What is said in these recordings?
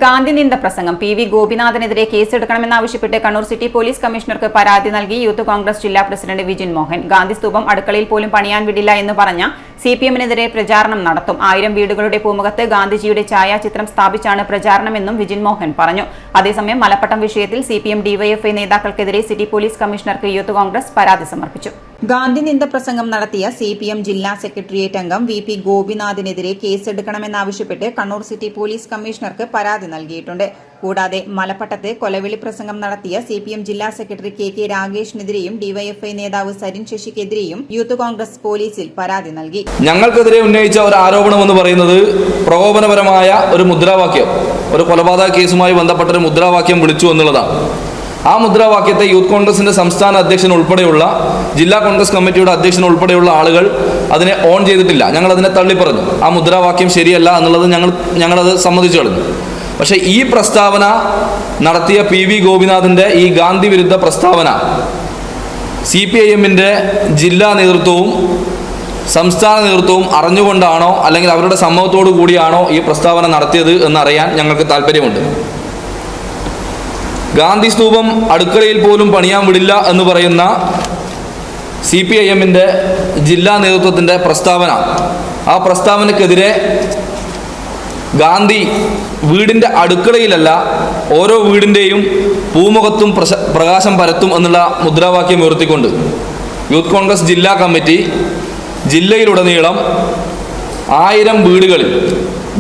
ഗാന്ധി നിന്ദ പ്രസംഗം PV ഗോപിനാഥിനെതിരെ കേസെടുക്കണമെന്നാവശ്യപ്പെട്ട് Kannur city police കമ്മീഷണർക്ക് പരാതി നൽകി യൂത്ത് കോൺഗ്രസ് ജില്ലാ പ്രസിഡന്റ് വിജിൻ മോഹൻ. ഗാന്ധി സ്തൂപം അടുക്കളയിൽ പോലും പണിയാൻ വിടില്ല എന്ന് പറഞ്ഞ CPM-നെതിരെ പ്രചാരണം നടത്തും. 1000 വീടുകളുടെ പൂമുഖത്ത് ഗാന്ധിജിയുടെ ഛായാചിത്രം സ്ഥാപിച്ചാണ് പ്രചാരണമെന്നും വിജിൻ മോഹൻ പറഞ്ഞു. അതേസമയം മലപ്പട്ടം വിഷയത്തിൽ CPM DYFI നേതാക്കൾക്കെതിരെ സിറ്റി പോലീസ് കമ്മീഷണർക്ക് യൂത്ത് കോൺഗ്രസ് പരാതി സമർപ്പിച്ചു. ഗാന്ധി നിന്ദ പ്രസംഗം നടത്തിയ CPM ജില്ലാ സെക്രട്ടേറിയറ്റ് അംഗം VP ഗോപിനാഥിനെതിരെ കേസെടുക്കണമെന്നാവശ്യപ്പെട്ട് കണ്ണൂർ സിറ്റി പോലീസ് കമ്മീഷണർക്ക് പരാതി നൽകിയിട്ടുണ്ട്. കൂടാതെ മലപ്പട്ടത്ത് കൊലവിളി പ്രസംഗം നടത്തിയ CPM ജില്ലാ സെക്രട്ടറി KK രാഗേഷിനെതിരെയും DYFI നേതാവ് സരിൻ ശശിക്കെതിരെയും യൂത്ത് കോൺഗ്രസ് പോലീസിൽ പരാതി നൽകി. ഞങ്ങൾക്കെതിരെ ഉന്നയിച്ച ഒരു ആരോപണം എന്ന് പറയുന്നത് പ്രകോപനപരമായ ഒരു മുദ്രാവാക്യം, ഒരു കൊലപാതക കേസുമായി ബന്ധപ്പെട്ട ഒരു മുദ്രാവാക്യം വിളിച്ചു എന്നുള്ളതാണ്. ആ മുദ്രാവാക്യത്തെ യൂത്ത് കോൺഗ്രസിന്റെ സംസ്ഥാന അധ്യക്ഷൻ ഉൾപ്പെടെയുള്ള ജില്ലാ കോൺഗ്രസ് കമ്മിറ്റിയുടെ അധ്യക്ഷൻ ഉൾപ്പെടെയുള്ള ആളുകൾ അതിനെ ഓൺ ചെയ്തിട്ടില്ല. ഞങ്ങൾ അതിനെ തള്ളിപ്പറഞ്ഞു. ആ മുദ്രാവാക്യം ശരിയല്ല എന്നുള്ളത് ഞങ്ങളത് സമ്മതിച്ചു കളഞ്ഞു. പക്ഷേ ഈ പ്രസ്താവന നടത്തിയ PV ഗോപിനാഥിന്റെ ഈ ഗാന്ധി വിരുദ്ധ പ്രസ്താവന CPIM-ന്റെ ജില്ലാ നേതൃത്വവും സംസ്ഥാന നേതൃത്വവും അറിഞ്ഞുകൊണ്ടാണോ അല്ലെങ്കിൽ അവരുടെ സമ്മതത്തോടു കൂടിയാണോ ഈ പ്രസ്താവന നടത്തിയത് എന്നറിയാൻ ഞങ്ങൾക്ക് താല്പര്യമുണ്ട്. ഗാന്ധി സ്തൂപം അടുക്കളയിൽ പോലും പണിയാൻ വിടില്ല എന്ന് പറയുന്ന CPIM-ന്റെ ജില്ലാ നേതൃത്വത്തിൻ്റെ പ്രസ്താവന, ആ പ്രസ്താവനക്കെതിരെ ഗാന്ധി വീടിൻ്റെ അടുക്കളയിലല്ല ഓരോ വീടിൻ്റെയും പൂമുഖത്തും പ്രകാശം പരത്തും എന്നുള്ള മുദ്രാവാക്യം ഉയർത്തിക്കൊണ്ട് യൂത്ത് കോൺഗ്രസ് ജില്ലാ കമ്മിറ്റി ജില്ലയിലുടനീളം 1000 വീടുകളിൽ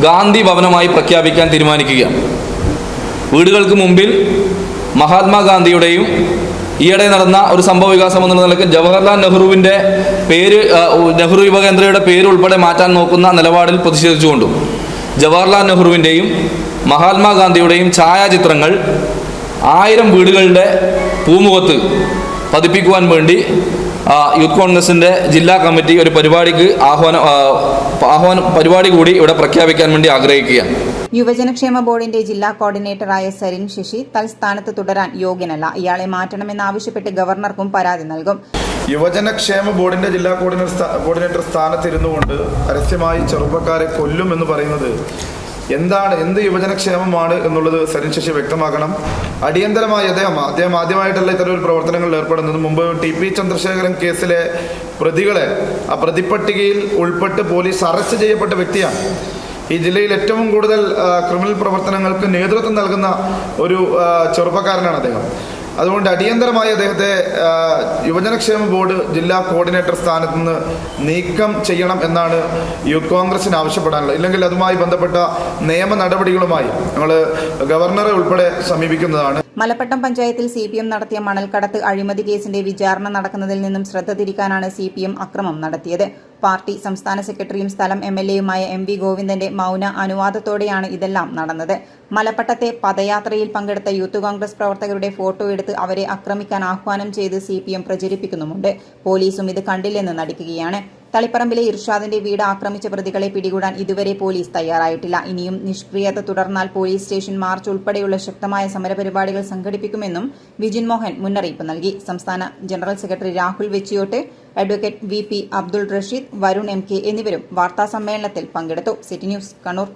ഗാന്ധി ഭവനമായി പ്രഖ്യാപിക്കാൻ തീരുമാനിക്കുകയാണ്. വീടുകൾക്ക് മുമ്പിൽ മഹാത്മാഗാന്ധിയുടെയും ഈയിടെ നടന്ന ഒരു സംഭവ വികാസം എന്നുള്ള നിലയ്ക്ക് ജവഹർലാൽ നെഹ്റുവിൻ്റെ പേര്, നെഹ്റു യുവകേന്ദ്രയുടെ പേര് ഉൾപ്പെടെ മാറ്റാൻ നോക്കുന്ന നിലപാടിൽ പ്രതിഷേധിച്ചുകൊണ്ടും ജവഹർലാൽ നെഹ്റുവിൻ്റെയും മഹാത്മാഗാന്ധിയുടെയും ഛായാചിത്രങ്ങൾ 1000 വീടുകളുടെ പൂമുഖത്ത് പതിപ്പിക്കുവാൻ വേണ്ടി യൂത്ത് കോൺഗ്രസിൻ്റെ ജില്ലാ കമ്മിറ്റി ഒരു പരിപാടിക്ക് പരിപാടി കൂടി ഇവിടെ പ്രഖ്യാപിക്കാൻ വേണ്ടി ആഗ്രഹിക്കുകയാണ്. യുവജനക്ഷേമ ബോർഡിന്റെ ജില്ലാ കോർഡിനേറ്ററായ സരിൻ ശശി തൽസ്ഥാനത്ത് തുടരാൻ യോഗ്യനല്ല, ഇയാളെ മാറ്റണമെന്നാവശ്യപ്പെട്ട് ഗവർണർക്കും പരാതി നൽകും. യുവജനക്ഷേമ ബോർഡിന്റെ ജില്ലാ കോർഡിനേറ്റർ സ്ഥാനത്തിരുന്നുകൊണ്ട് പരസ്യമായി ചെറുപ്പക്കാരെ കൊല്ലും എന്ന് പറയുന്നത് എന്ത് യുവജനക്ഷേമമാണ് എന്നുള്ളത് സരിൻ ശശി വ്യക്തമാക്കണം. അടിയന്തരമായി അദ്ദേഹം ആദ്യമായിട്ടല്ല ഇത്തരം ഒരു പ്രവർത്തനങ്ങളിൽ ഏർപ്പെടുന്നത്. മുമ്പ് TP ചന്ദ്രശേഖരൻ കേസിലെ പ്രതികളെ ആ പ്രതിപട്ടികയിൽ ഉൾപ്പെട്ട് പോലീസ് അറസ്റ്റ് ചെയ്യപ്പെട്ട വ്യക്തിയാണ്. ഈ ജില്ലയിൽ ഏറ്റവും കൂടുതൽ ക്രിമിനൽ പ്രവർത്തനങ്ങൾക്ക് നേതൃത്വം നൽകുന്ന ഒരു ചെറുപ്പക്കാരനാണ് അദ്ദേഹം. അതുകൊണ്ട് അടിയന്തരമായി അദ്ദേഹത്തെ യുവജനക്ഷേമ ബോർഡ് ജില്ലാ കോർഡിനേറ്റർ സ്ഥാനത്ത് നിന്ന് നീക്കം ചെയ്യണം എന്നാണ് യൂത്ത് കോൺഗ്രസിന് ആവശ്യപ്പെടാനുള്ളത്. ഇല്ലെങ്കിൽ അതുമായി ബന്ധപ്പെട്ട നിയമ നടപടികളുമായി ഞങ്ങൾ ഗവർണറെ ഉൾപ്പെടെ സമീപിക്കുന്നതാണ്. മലപ്പട്ടം പഞ്ചായത്തിൽ CPM നടത്തിയ മണൽക്കടത്ത് അഴിമതി കേസിന്റെ വിചാരണ നടക്കുന്നതിൽ നിന്നും ശ്രദ്ധ തിരിക്കാനാണ് CPM അക്രമം നടത്തിയത്. പാർട്ടി സംസ്ഥാന സെക്രട്ടറിയും സ്ഥലം MLA-യുമായ MV ഗോവിന്ദന്റെ മൗന അനുവാദത്തോടെയാണ് ഇതെല്ലാം നടന്നത്. മലപ്പട്ടത്തെ പദയാത്രയിൽ പങ്കെടുത്ത യൂത്ത് കോൺഗ്രസ് പ്രവർത്തകരുടെ ഫോട്ടോ എടുത്ത് അവരെ ആക്രമിക്കാൻ ആഹ്വാനം ചെയ്ത് CPM പ്രചരിപ്പിക്കുന്നുമുണ്ട്. പോലീസും ഇത് കണ്ടില്ലെന്ന് നടിക്കുകയാണ്. തളിപ്പറമ്പിലെ ഇർഷാദിന്റെ വീട് ആക്രമിച്ച പ്രതികളെ പിടികൂടാൻ ഇതുവരെ പോലീസ് തയ്യാറായിട്ടില്ല. ഇനിയും നിഷ്ക്രിയത തുടർന്നാൽ പോലീസ് സ്റ്റേഷൻ മാർച്ച് ഉൾപ്പെടെയുള്ള ശക്തമായ സമരപരിപാടികൾ സംഘടിപ്പിക്കുമെന്നും വിജിൻ മോഹൻ മുന്നറിയിപ്പ് നൽകി. സംസ്ഥാന general secretary Rahul Vechiyot, advocate VP Abdul Rasheed, Varun MK എന്നിവരും വാർത്താസമ്മേളനത്തിൽ പങ്കെടുത്തു. City news, Kannur.